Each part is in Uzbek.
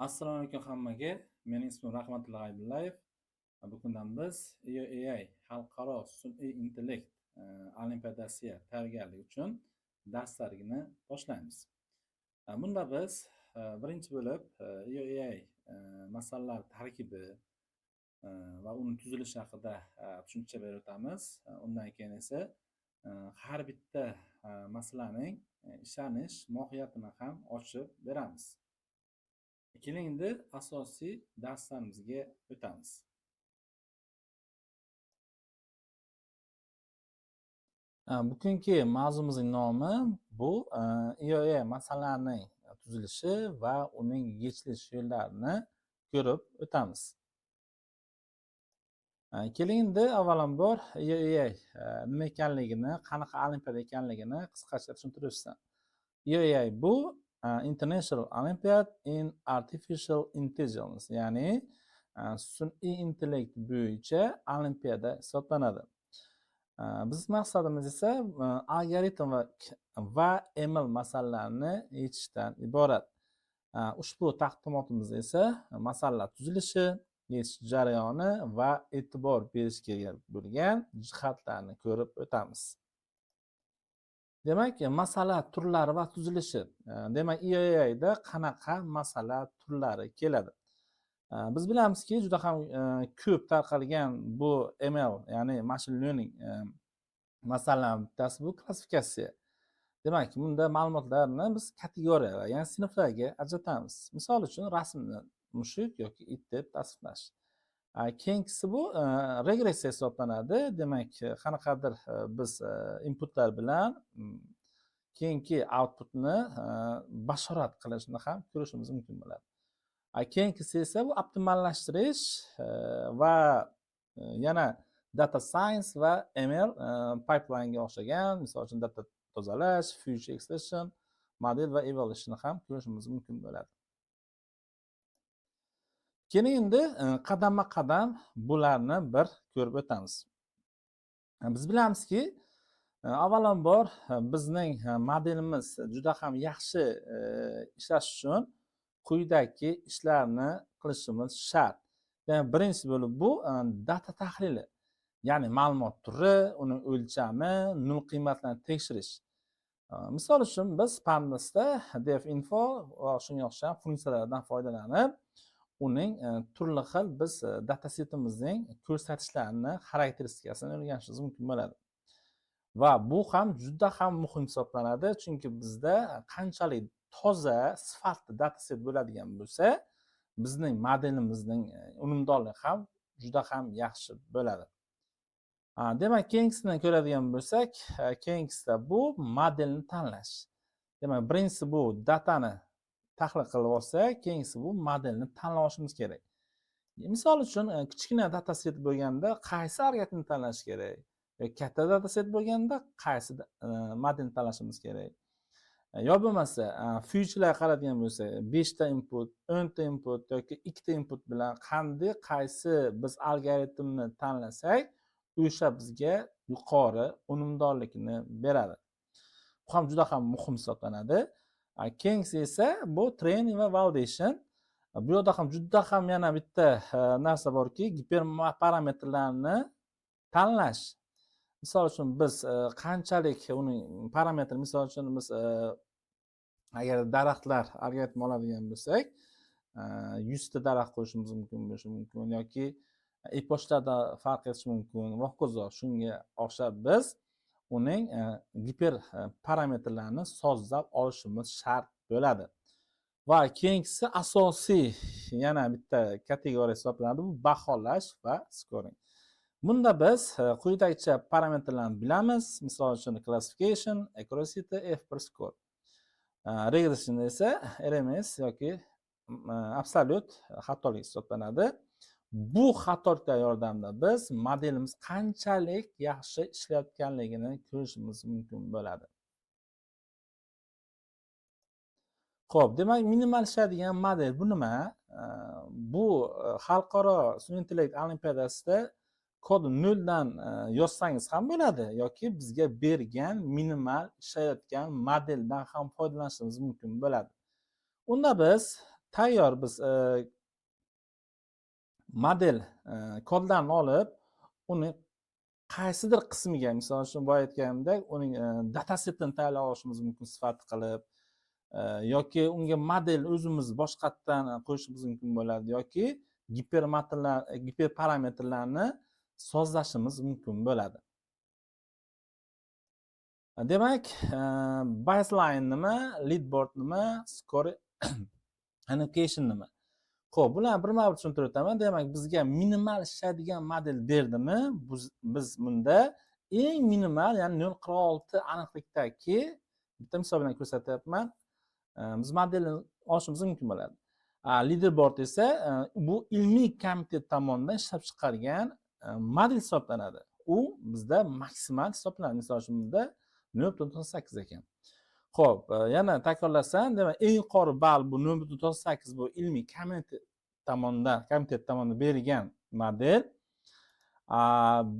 Assalomu alaykum hammaga. Mening ismim Rahmatilla Aybillayev. Bugundan biz EOAI xalqaro sun'iy intellekt olimpiadasiga tayyorgarlik uchun darslarni boshlaymiz. Bunda biz birinchi bo'lib EOAI masalalar tarkibi va uning tuzilishi haqida tushuncha berib o'tamiz. Undan keyin esa har bitta masalaning ishlanish mohiyatini ham ochib beramiz. Keling endi asosiy darslarimizga o'tamiz. Bugungi mavzumizning nomi bu EOAI masalalarining tuzilishi va uning yechilish yo'llarini ko'rib o'tamiz. Keling endi avvalambor EOAI nima ekanligini, qanaqa olimpiada ekanligini qisqacha tushuntirishdan. EOAI bu International Olympiad in Artificial Intelligence, ya'ni sun'iy intellekt bo'yicha olimpiada hisoblanadi. Biz maqsadimiz esa algoritm va ML masalalarini yechishdan iborat. Ushbu taqdimotimizda esa masalalar tuzilishi, yechish jarayoni va e'tibor berish kerak bo'lgan jihatlarni ko'rib o'tamiz. Demak, masala turlari va tuzilishi. Demak, EOAI da qanaqa masala turlari keladi? Biz bilamizki, juda ham ko'p tarqalgan bu ML, ya'ni machine learning masalalarning bittasi bu klassifikatsiya. Demak, bunda ma'lumotlarni biz kategoriyalar, ya'ni sinflarga ajratamiz. Misol uchun rasmni mushuk yoki it deb tasniflash. Keyingisi bu regressiya hisoblanadi. Demak, qanaqadir biz inputlar bilan keyingi outputni bashorat qilishni ham ko'rishimiz mumkin bo'ladi. Keyingisi esa bu optimallashtirish va yana data science va ML pipeline ga o'xshagan, misol uchun data tozalash, future extraction, model va evaluation ham ko'rishimiz mumkin bo'ladi. Keling endi qadamma-qadam bularni bir ko'rib o'tamiz. Biz bilamizki, avvalambor bizning modelimiz juda ham yaxshi ishlash uchun quyidagi ishlarni qilishimiz shart. Ya'ni birinchi bo'lib bu data tahlili. Ya'ni ma'lumot turi, uning o'lchami, nol qiymatlarini tekshirish. Misol uchun biz Pandasda definfo va shunga o'xshagan funksiyalardan foydalanib, uning turli xil biz datasetimizning ko'rsatkichlarini, xarakteristikasini o'rganishimiz mumkin bo'ladi. Va bu ham juda ham muhim hisoblanadi, chunki bizda qanchalik toza, sifatli dataset bo'ladigan bo'lsa, bizning modelimizning unumdorligi ham juda ham yaxshi bo'ladi. Demak, keyingisidan ko'radigan bo'lsak, keyingisida bu modelni tanlash. Demak, birinchisi bu datani tahlil qilib olsak, keyingisi bu modelni tanlab olishimiz kerak. Misol uchun, kichkina dataset bo'lganda qaysi algoritmni tanlash kerak? Katta dataset bo'lganda qaysi modelni tanlashimiz kerak? Yo bo'lmasa, futurelarga qaradigan bo'lsak, 5 ta input, 10 ta input yoki 2 ta input bilan qanday qaysi biz algoritmni tanlasak, o'sha bizga yuqori unumdorlikni beradi. Bu ham juda ham muhim hisoblanadi. Keyingisi esa bu training va validation. Bu yerda ham juda ham yana bitta narsa borki, giperparametrlarni tanlash. Misol uchun biz qanchalik uning parametri, misol uchun biz agar daraxtlar algoritmi oladigan bo'lsak, 100 ta daraxt qo'yishimiz mumkin yoki epochlarda farq etishi mumkin va hokazo. Shunga o'xshab biz uning giper parametrlarini sozlab olishimiz shart bo'ladi. Va keyingisi asosiy yana bitta kategoriya hisoblanadi, bu baholash va scoring. Bunda biz quyidagicha parametrlarni bilamiz. Misol uchun classification, accuracy, F1 score. Regression esa RMS yoki absolute xatolik hisoblanadi. Bu xatoliklar yordamida biz modelimiz qanchalik yaxshi ishlayotganligini ko'rishimiz mumkin bo'ladi. Xo'p, demak, minimal ishlaydigan model bu nima? Bu xalqaro sun'iy intellekt olimpiadasida kod 0 dan yozsangiz ham bo'ladi yoki bizga bergan minimal ishlayotgan modeldan ham foydalanishingiz mumkin bo'ladi. Unda biz tayyor biz model kodlarni olib, uni qaysidir qismiga, misol uchun boya aytganimdek, uning datasetini tayyorlab olishimiz mumkin sifat qilib, yoki unga model o'zimiz boshqatdan qo'yishimiz mumkin bo'ladi, yoki giperparametrlarni sozlashimiz mumkin bo'ladi. Demak, baseline nima, leadboard nima, score annotation nima? Xo'p, bularni birma-bir tushuntirib o'taman. Demak, bizga minimal ishlaydigan model berdimi? Biz bunda eng minimal, ya'ni 0.6 aniqlikdagi bitta misol bilan ko'rsatyapman. Biz modelni olishimiz mumkin bo'ladi. Leaderboard esa bu ilmiy komitet tomonidan ishlab chiqargan model hisoblanadi. U bizda maksimal hisoblanadi. Misol uchun bunda 0.98 ekan. Xo'p, yana takrorlasam, demak, eng yuqori ball bu 0.98 bu ilmiy komitet tomonidan berilgan model.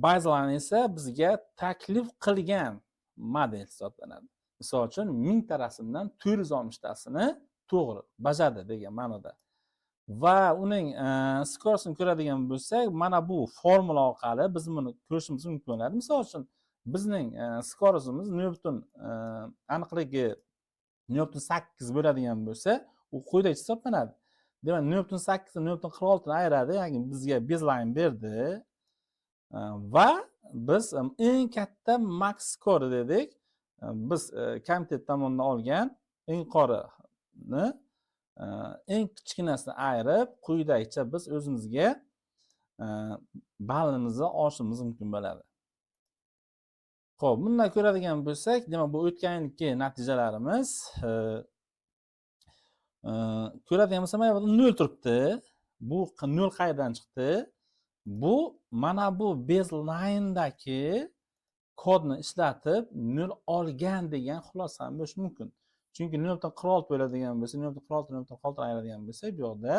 Baseline esa bizga taklif qilgan model hisoblanadi. Misol uchun 1000 ta rasmdan 460 tasini to'g'ri bajardi degan ma'noda. Va uning skorsini ko'radigan bo'lsak, mana bu formula orqali biz buni ko'rishimiz mumkin bo'ladi. Misol uchun bizning skorimiz aniqligi 0.8 bo'ladigan bo'lsa, u quyidagi hisoblanadi. Demak, 0.8 ni 0.46 ni ayiradi, ya'ni bizga baseline berdi. Va biz eng katta max score dedik. Biz komitet tomonidan olgan eng yuqorini eng kichkinasini ayirib, quyidagicha biz o'zimizga ballimizni olishimiz mumkin bo'ladi. Xo'p, bundan ko'radigan bo'lsak, demak, bu o'tgan yilgi natijalarimiz. Ko'radigan bo'lsam, mana bu 0 turibdi. Bu 0 qayerdan chiqdi? Bu mana bu baseline'dagi kodni ishlatib 0 olgan degan xulosam bo'lishi mumkin. Chunki 0.46 bo'ladigan bo'lsa, 0.46 ayiradigan bo'lsa, bu yoqda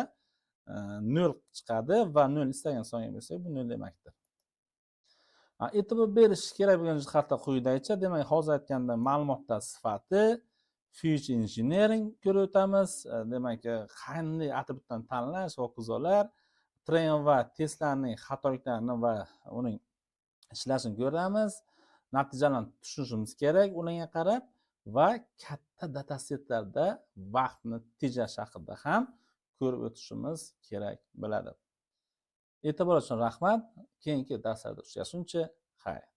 0 chiqadi va 0 istagan songa bo'lsa, bu 0 demakdir. E'tibor berish kerak bo'lgan jihatlar quyidagicha. Demak, hozir aytganda ma'lumotlar sifati, future engineering ko'rib o'tamiz. Demak, qanday atributdan tanlash, hokazolar, train va testlarning xatoliklarini va uning ishlashini ko'ramiz. Natijalarni tushunishimiz kerak ularga qarab va katta datasetlarda vaqtni tejash haqida ham ko'rib o'tishimiz kerak bo'ladi. E'tibor uchun rahmat. Keyingi darslarda uchrashguncha xayr.